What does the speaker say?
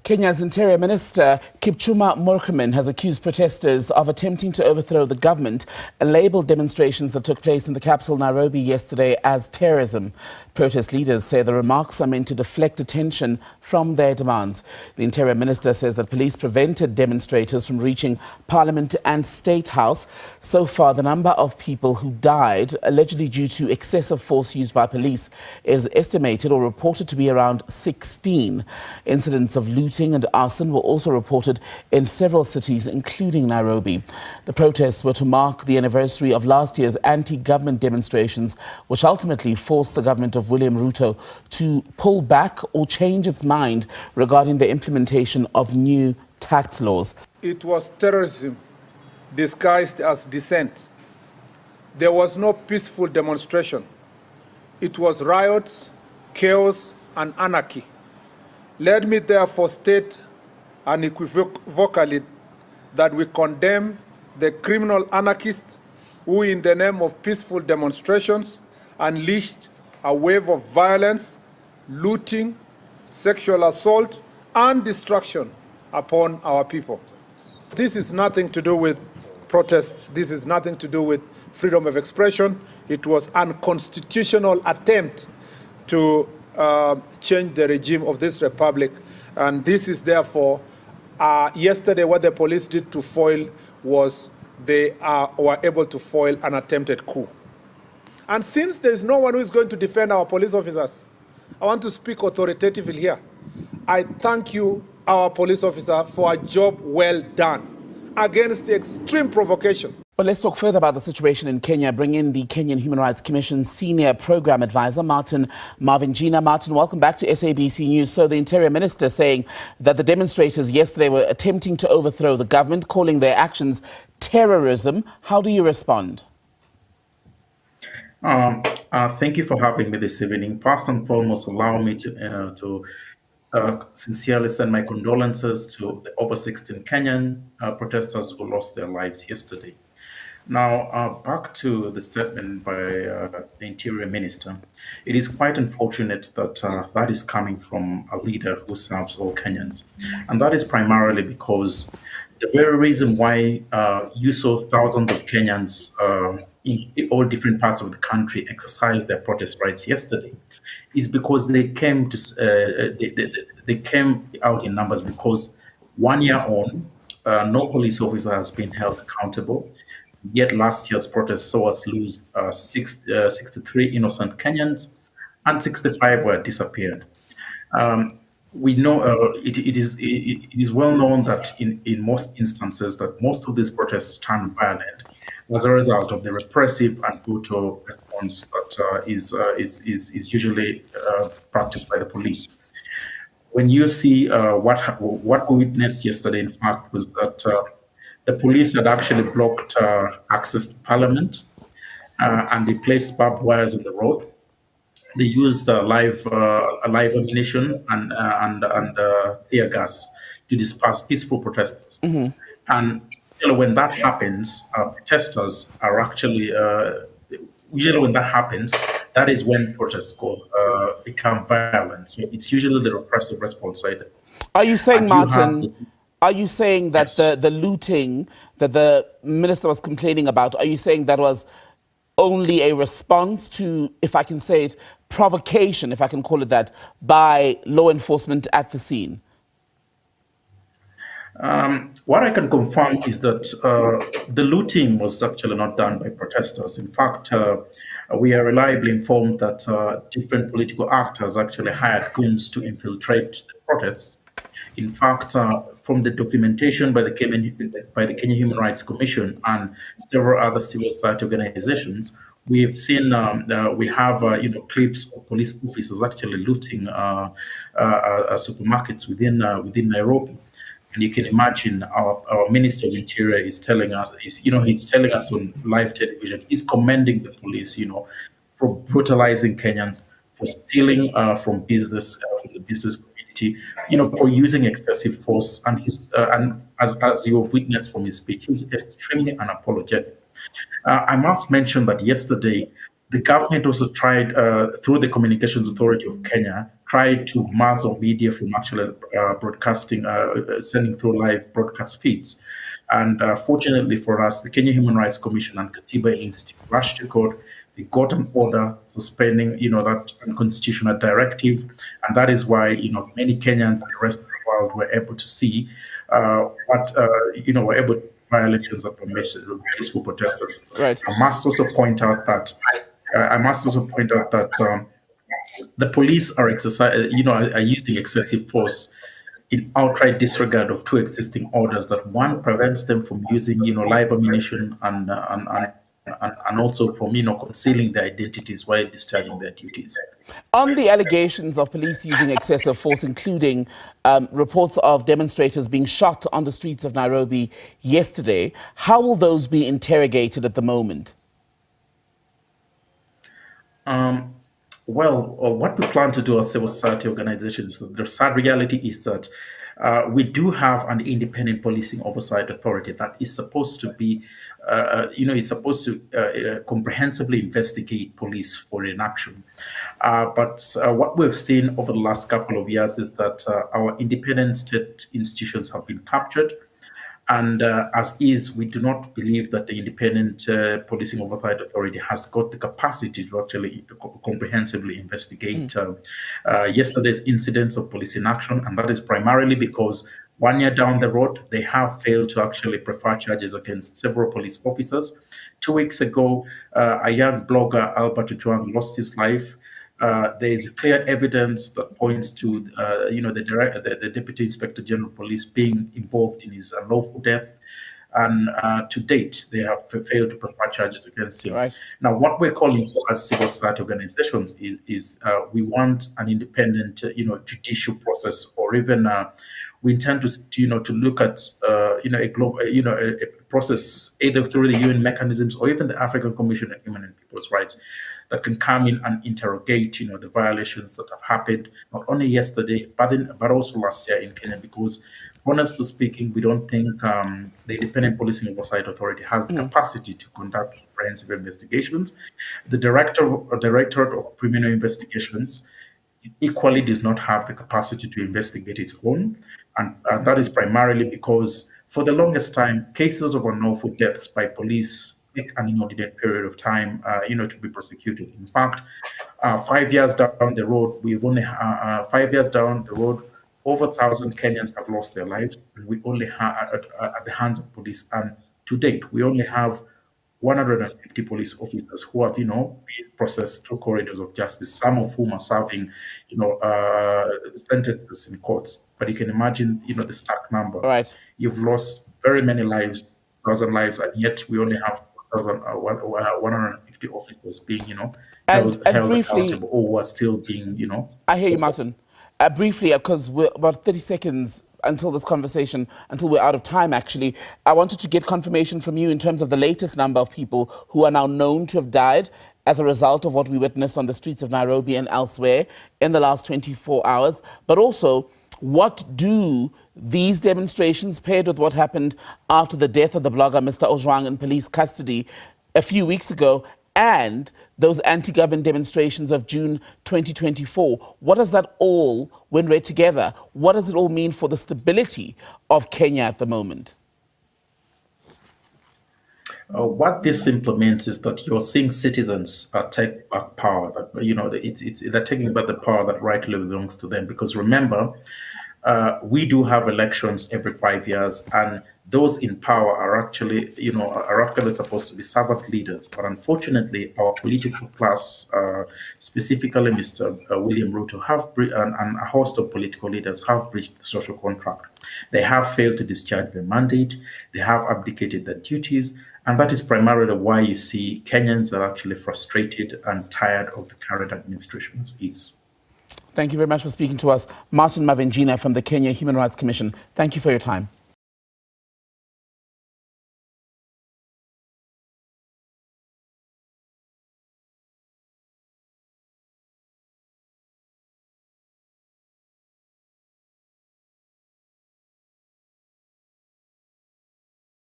Kenya's Interior Minister Kipchumba Murkomen has accused protesters of attempting to overthrow the government and labelled demonstrations that took place in the capital Nairobi yesterday as terrorism. Protest leaders say the remarks are meant to deflect attention from their demands. The Interior Minister says that police prevented demonstrators from reaching Parliament and State House. So far, the number of people who died, allegedly due to excessive force used by police, is estimated or reported to be around 16. Incidents of looting and arson were also reported in several cities, including Nairobi. The protests were to mark the anniversary of last year's anti-government demonstrations, which ultimately forced the government of William Ruto to pull back or change its mind regarding the implementation of new tax laws. It was terrorism disguised as dissent. There was no peaceful demonstration. It was riots, chaos, and anarchy. Let me therefore state unequivocally that we condemn the criminal anarchists who, in the name of peaceful demonstrations, unleashed a wave of violence, looting, sexual assault, and destruction upon our people. This is nothing to do with protests. This is nothing to do with freedom of expression. It was an unconstitutional attempt to change the regime of this republic. And this is therefore, yesterday what the police did to foil was they were able to foil an attempted coup. And since there's no one who is going to defend our police officers, I want to speak authoritatively here. I thank you, our police officer, for a job well done against the extreme provocation. But let's talk further about the situation in Kenya. Bring in the Kenyan Human Rights Commission Senior Program Advisor, Mavenjina. Martin, welcome back to SABC News. So the Interior Minister saying that the demonstrators yesterday were attempting to overthrow the government, calling their actions terrorism. How do you respond? Thank you for having me this evening. First and foremost, allow me to sincerely send my condolences to the over 16 Kenyan protesters who lost their lives yesterday. Now, back to the statement by the Interior Minister. It is quite unfortunate that that is coming from a leader who serves all Kenyans. And that is primarily because the very reason why you saw thousands of Kenyans in all different parts of the country exercise their protest rights yesterday is because they came they came out in numbers because 1 year on, no police officer has been held accountable. Yet last year's protest saw us lose 63 innocent Kenyans and 65 were disappeared. We know it is well known that in most instances that most of these protests turn violent as a result of the repressive and brutal response that is usually practiced by the police. When you see what we witnessed yesterday, in fact, was that the police had actually blocked access to Parliament, and they placed barbed wires in the road. They used live ammunition and tear gas to disperse peaceful protesters. Mm-hmm. And when that happens, protesters are actually usually when that happens, that is when protests become violent. So it's usually the repressive response side. Are you saying, Martin? Are you saying that yes, the looting that the minister was complaining about, are you saying that was only a response to, if I can say it, provocation, if I can call it that, by law enforcement at the scene? What I can confirm is that the looting was actually not done by protesters. In fact, we are reliably informed that different political actors actually hired goons to infiltrate the protests. In fact, from the documentation by the Kenyan Human Rights Commission and several other civil society organizations, we have seen we have clips of police officers actually looting supermarkets within Nairobi. And you can imagine our Minister of Interior is telling us, he's telling us on live television, he's commending the police, for brutalizing Kenyans, for stealing from the business community, for using excessive force. And and as you have witnessed from his speech, he's extremely unapologetic. I must mention that yesterday, the government also tried, through the Communications Authority of Kenya, tried to muzzle media from actually broadcasting, sending through live broadcast feeds. And fortunately for us, the Kenya Human Rights Commission and Katiba Institute rushed to court. They got an order suspending, that unconstitutional directive, and that is why, many Kenyans and the rest of the world were able to see were able to see violations that were made to peaceful protesters. Right. I must also point out that the police are are using excessive force in outright disregard of two existing orders. That one prevents them from using, live ammunition and also from, concealing their identities while discharging their duties. On the allegations of police using excessive force, including reports of demonstrators being shot on the streets of Nairobi yesterday, how will those be interrogated at the moment? What we plan to do as civil society organizations, the sad reality is that we do have an independent policing oversight authority that is supposed to be, comprehensively investigate police for inaction. But what we've seen over the last couple of years is that our independent state institutions have been captured. And as is, we do not believe that the Independent Policing Oversight Authority has got the capacity to actually comprehensively investigate yesterday's incidents of police inaction. And that is primarily because 1 year down the road, they have failed to actually prefer charges against several police officers. 2 weeks ago, a young blogger, Albert Ojwang, lost his life. There is clear evidence that points to, the Deputy Inspector General of Police being involved in his unlawful death. And to date, they have failed to prefer charges against him. Right. Now, what we're calling for as civil society organizations is we want an independent, judicial process, or even we intend to look at, a global, a process either through the UN mechanisms or even the African Commission on Human and People's Rights that can come in and interrogate, the violations that have happened not only yesterday but also last year in Kenya. Because honestly speaking, we don't think the Independent Policing Oversight Authority has the capacity to conduct comprehensive investigations. The Directorate of Criminal Investigations equally does not have the capacity to investigate its own, and that is primarily because for the longest time, cases of unlawful deaths by police take an inordinate period of time, to be prosecuted. In fact, 5 years down the road, over 1,000 Kenyans have lost their lives, and we only have at the hands of police. And to date, we only have 150 police officers who have, been processed through corridors of justice, some of whom are serving, sentences in courts. But you can imagine, the stark number. Right. You've lost very many lives, 1,000 lives, and yet we only have 150 officers being, held briefly, accountable, or who are still being, I hear you, Martin. Briefly, because we're about 30 seconds until this conversation, until we're out of time, actually, I wanted to get confirmation from you in terms of the latest number of people who are now known to have died as a result of what we witnessed on the streets of Nairobi and elsewhere in the last 24 hours, but also what do these demonstrations, paired with what happened after the death of the blogger Mr. Ojwang in police custody a few weeks ago, and those anti-government demonstrations of June 2024, what does that all, when read together, what does it all mean for the stability of Kenya at the moment? What this implements is that you're seeing citizens take back power. That they're taking back the power that rightly belongs to them. Because remember, we do have elections every 5 years, and those in power are actually, supposed to be servant leaders. But unfortunately, our political class, specifically Mr. William Ruto, and a host of political leaders have breached the social contract. They have failed to discharge their mandate. They have abdicated their duties. And that is primarily why you see Kenyans are actually frustrated and tired of the current administration's ease. Thank you very much for speaking to us. Martin Mavenjina from the Kenya Human Rights Commission. Thank you for your time.